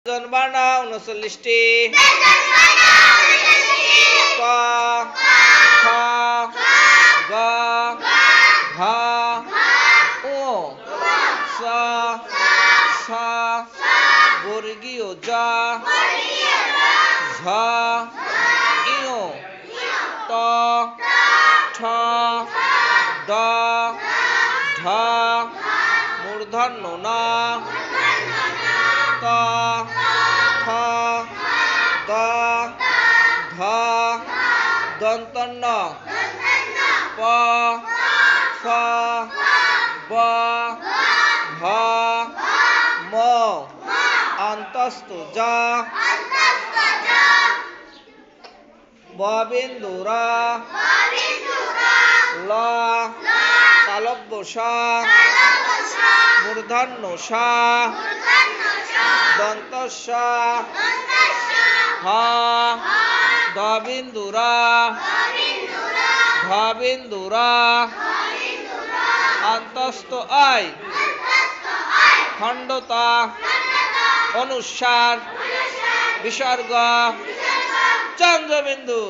জনবানা ৩৯টি ক খ গ ঘ ঙ চ ছ বর্গীয় জ ঝ ঞ ট ঠ ড ঢ মূর্ধন্য ন ত থ দ ধ দন্তন্য প ফ ব ভ ম অন্তস্থ জ ববিন্দু র ল তালব্য স মূর্ধন্য স দন্ত স হ দবিন্দু র ধবিন্দু র অন্তস্থ আই খণ্ডত অনুস্বার বিসর্গ চন্দ্রবিন্দু